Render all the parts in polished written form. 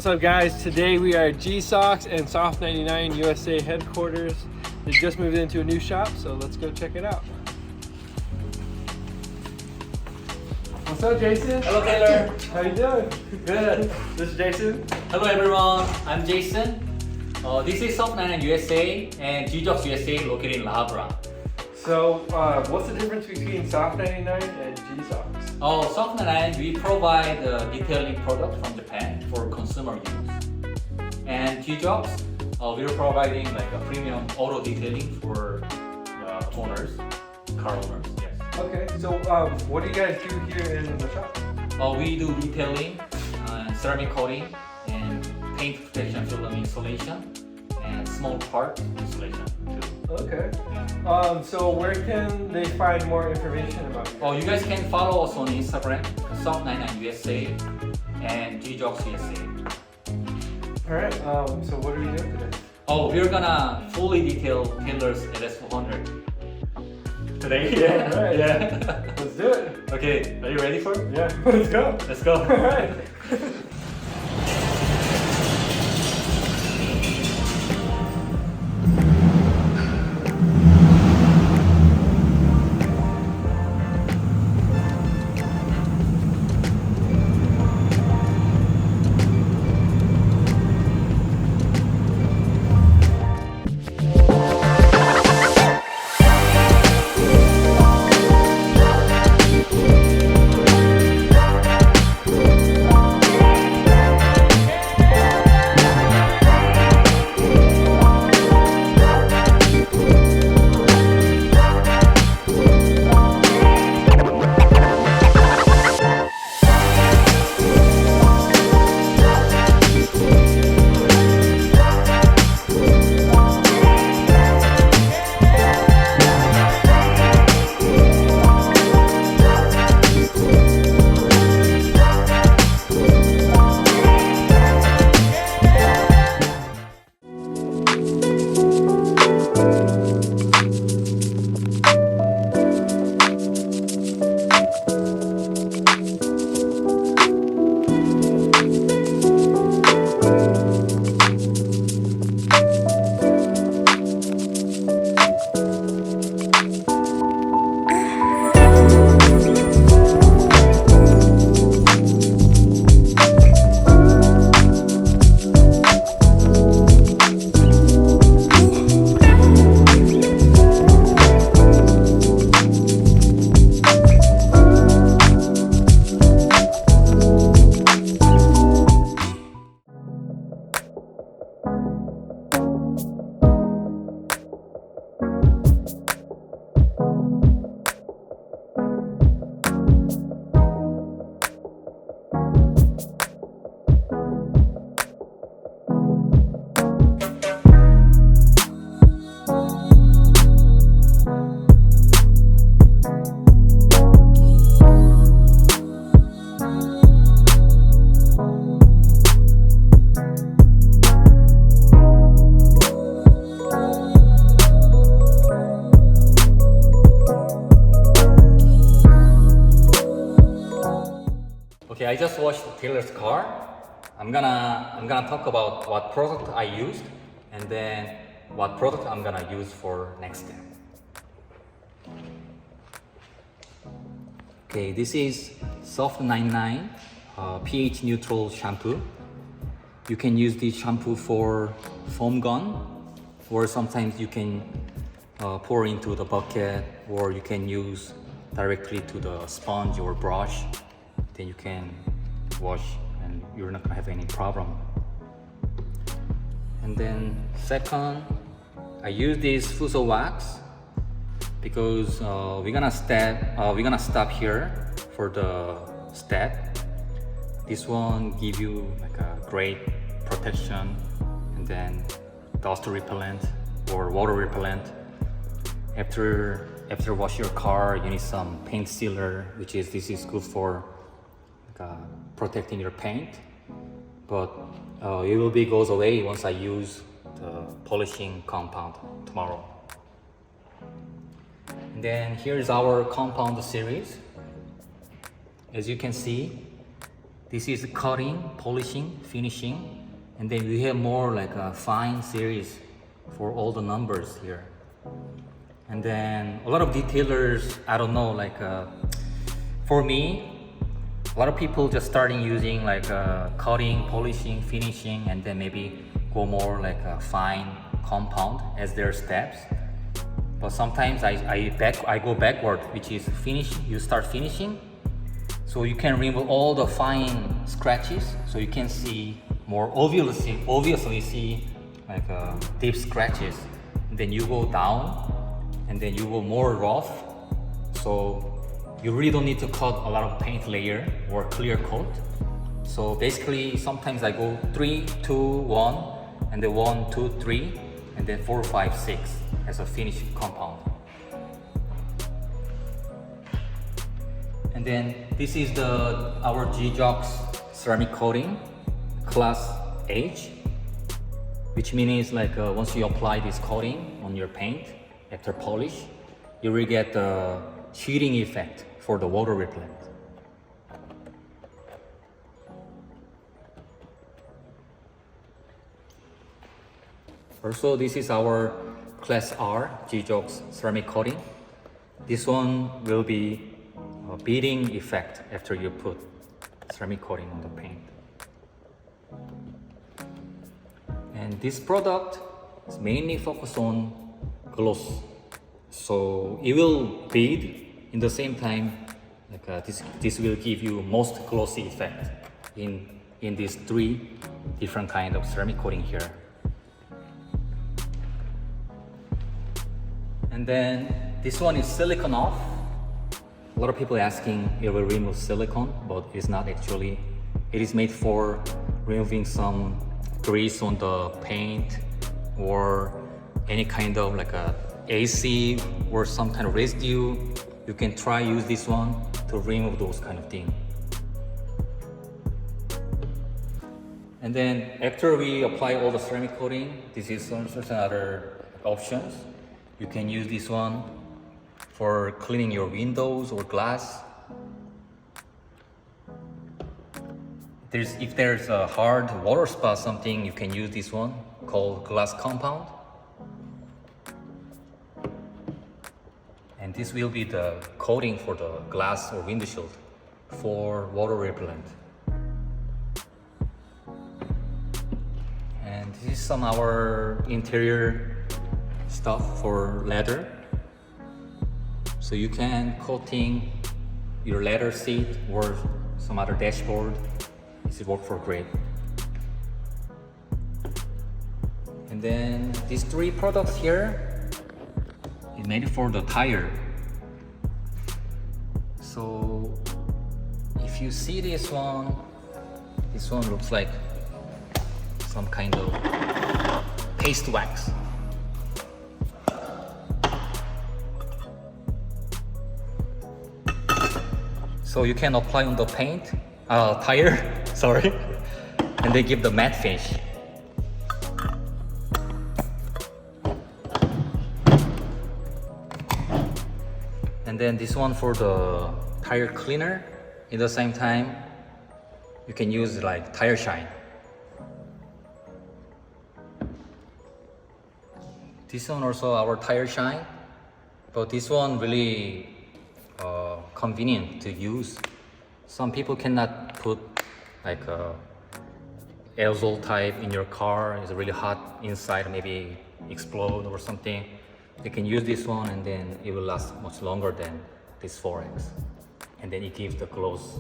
up guys? Today we are at Gzox and Soft99 USA headquarters. They just moved into a new shop, so let's go check it out. What's up, Jason? Hello, Taylor. How you doing? Good. This is Jason. Hello, everyone. I'm Jason. This is Soft99 USA and Gzox USA located in Habra. So, what's the difference between Soft99 and Gzox? Soft99, we provide detailing product from Japan for consumer use. And Gzox, we're providing like a premium auto detailing for owners, car owners. Yes. Okay, so what do you guys do here in the shop? We do detailing, ceramic coating, and paint protection film installation, and small part installation too. Okay. So where can they find more information about you? You guys can follow us on Instagram, Soft99 USA and Gzox USA. Alright, so what are we doing today? We're gonna fully detail Taylor's LS400 today. Yeah, alright. Yeah. Let's do it. Okay, are you ready for it? Yeah, let's go. Let's go. Alright. Okay, I just washed Taylor's car. I'm gonna talk about what product I used and then what product I'm gonna use for next step. Okay, this is Soft99 pH neutral shampoo. You can use this shampoo for foam gun, or sometimes you can pour into the bucket, or you can use directly to the sponge or brush. Then you can wash and you're not gonna have any problem. And then second, I use this Fuso wax because we're gonna stop here for the step. This one give you like a great protection, and then dust repellent or water repellent. After wash your car, you need some paint sealer, this is good for protecting your paint, but it will goes away once I use the polishing compound tomorrow. And then here's our compound series. As you can see, This is cutting, polishing, finishing, and then we have more like a fine series for all the numbers here. And then a lot of detailers, I don't know, like for me, a lot of people just starting using like cutting, polishing, finishing, and then maybe go more like a fine compound as their steps. But sometimes I go backward, which is finish. You start finishing, so you can remove all the fine scratches, so you can see more obviously see like deep scratches. And then you go down, and then you go more rough. So you really don't need to cut a lot of paint layer or clear coat. So basically, sometimes I go 3, 2, 1, and then 1, 2, 3, and then 4, 5, 6 as a finished compound. And then this is our Gzox ceramic coating class H, which means like once you apply this coating on your paint after polish, you will get the sheeting effect for the water repellent. Also, this is our Class R Gzox ceramic coating. This one will be a beading effect after you put ceramic coating on the paint. And this product is mainly focused on gloss. So it will bead in the same time, like this will give you most glossy effect in these 3 different kind of ceramic coating here. And then this one is silicone off. A lot of people asking it will remove silicone, but it's not actually. It is made for removing some grease on the paint or any kind of like a AC or some kind of residue. You can try use this one to remove those kind of things. And then after we apply all the ceramic coating, this is some certain other options. You can use this one for cleaning your windows or glass. If there's a hard water spot something, you can use this one called glass compound. And this will be the coating for the glass or windshield for water repellent. And this is some our interior stuff for leather. So you can coating your leather seat or some other dashboard. This will work for great. And then these 3 products here is made for the tire. So if you see this one looks like some kind of paste wax. So you can apply on the paint, tire, sorry, and they give the matte finish. And then this one for the tire cleaner. At the same time, you can use like tire shine. This one also our tire shine, but this one really convenient to use. Some people cannot put like a aerosol type in your car. It's really hot inside, maybe explode or something. You can use this one and then it will last much longer than this 4X. And then it gives the gloss.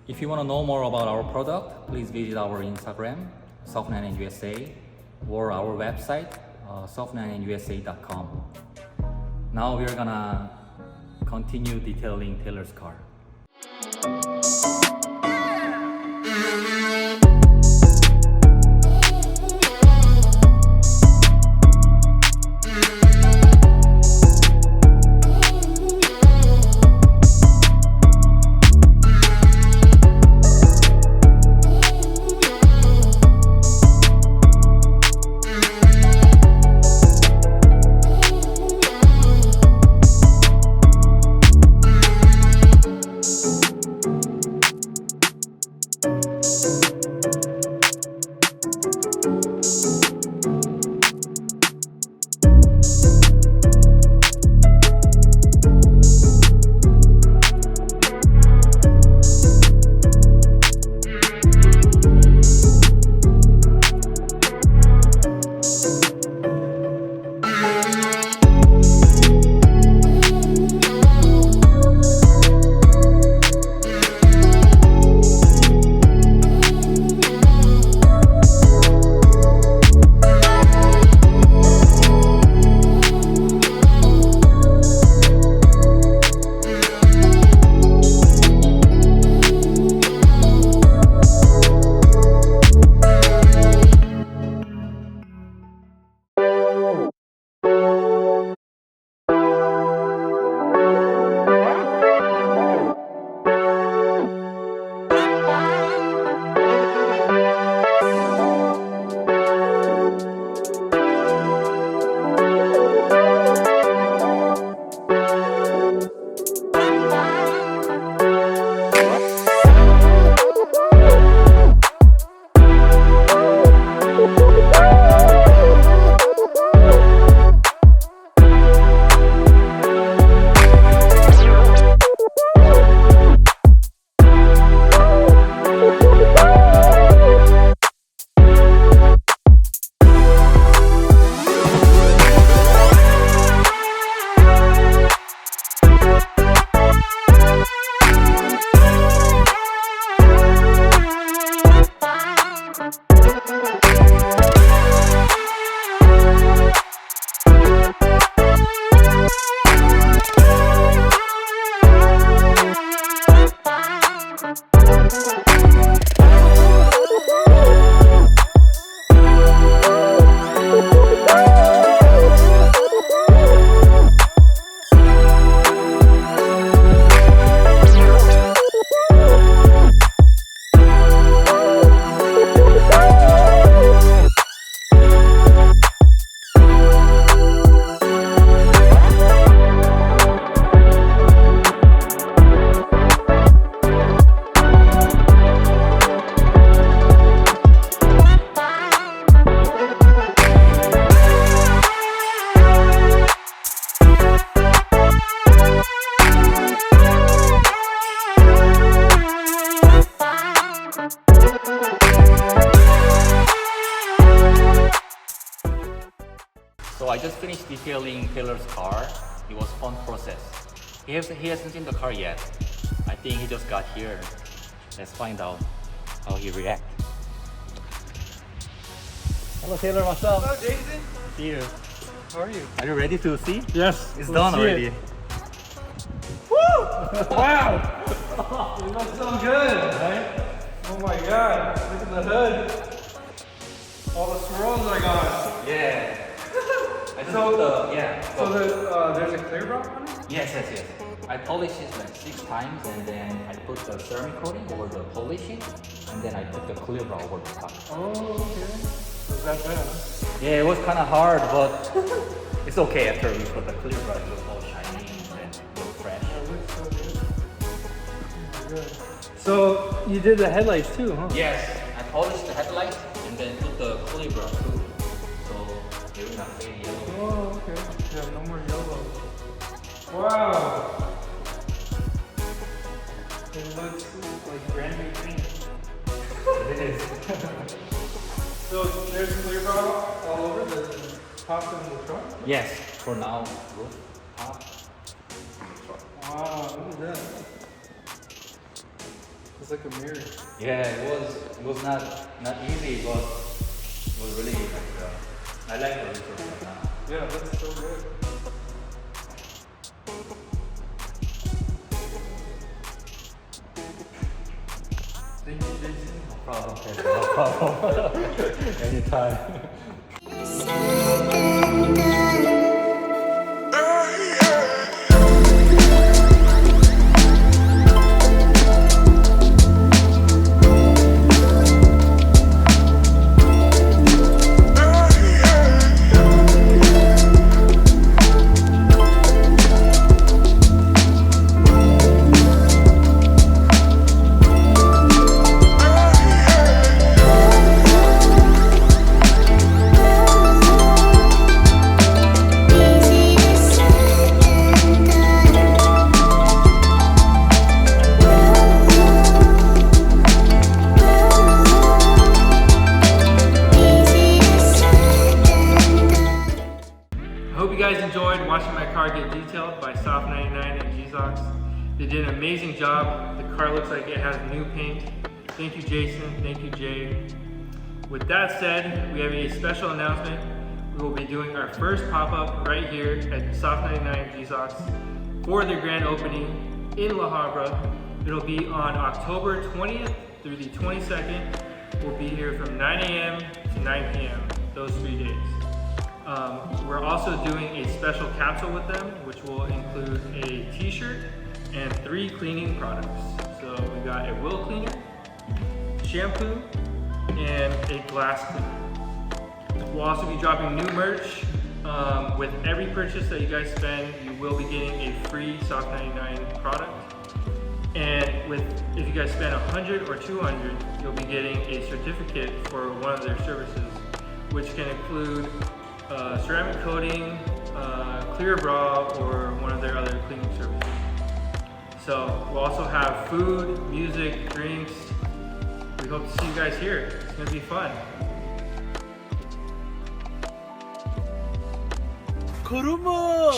If you want to know more about our product, please visit our Instagram, Soft99 USA, or our website, soft99usa.com. Now we're gonna continue detailing Taylor's car. just finished detailing Taylor's car. It was fun process. He hasn't seen the car yet. I think he just got here. Let's find out how he reacts. Hello Taylor, what's up? Hello, Jason. See you. How are you? Are you ready to see? Yes. It's done already. Woo! Wow! It looks so good, right? Oh my god! Look at the hood. All the swirls I got. Yeah. So So there's a clear drop on it? yes. I polished it like 6 times, and then I put the ceramic coating over the polishing, and then I put the clear brow over the top. Oh, okay. So that's bad. Yeah, it was kind of hard, but it's okay after we put the clear brow. It looks all shiny and look fresh. It looks so good. Oh my god. So you did the headlights too, huh? Yes, I polished the headlight and then put the clear brow too. So they will not fade yellow. Oh, okay. Yeah, no more yellow. Wow. It looks like brand new paint. It is. So there's clear brow all over the top and the trunk? Yes, for now, roof, top. Wow, look at that. It's like a mirror. Yeah, it was not easy, but it was really like I like the result now. Yeah, that's so good. Thank you, Jason. No problem, Pedro, no problem. Anytime. I hope you guys enjoyed watching my car get detailed by Soft99 and Gzox. They did an amazing job. The car looks like it has new paint. Thank you, Jason. Thank you, Jay. With that said, we have a special announcement. We will be doing our first pop-up right here at Soft99 and Gzox for their grand opening in La Habra. It'll be on October 20th through the 22nd. We'll be here from 9 a.m. to 9 p.m. those 3 days. We're also doing a special capsule with them, which will include a t-shirt and 3 cleaning products. So we got a wheel cleaner, shampoo, and a glass cleaner. We'll also be dropping new merch. With every purchase that you guys spend, you will be getting a free Soft99 product. And if you guys spend 100 or 200, you'll be getting a certificate for one of their services, which can include ceramic coating, clear bra, or one of their other cleaning services. So we'll also have food, music, drinks. We hope to see you guys here. It's gonna be fun. Karuma!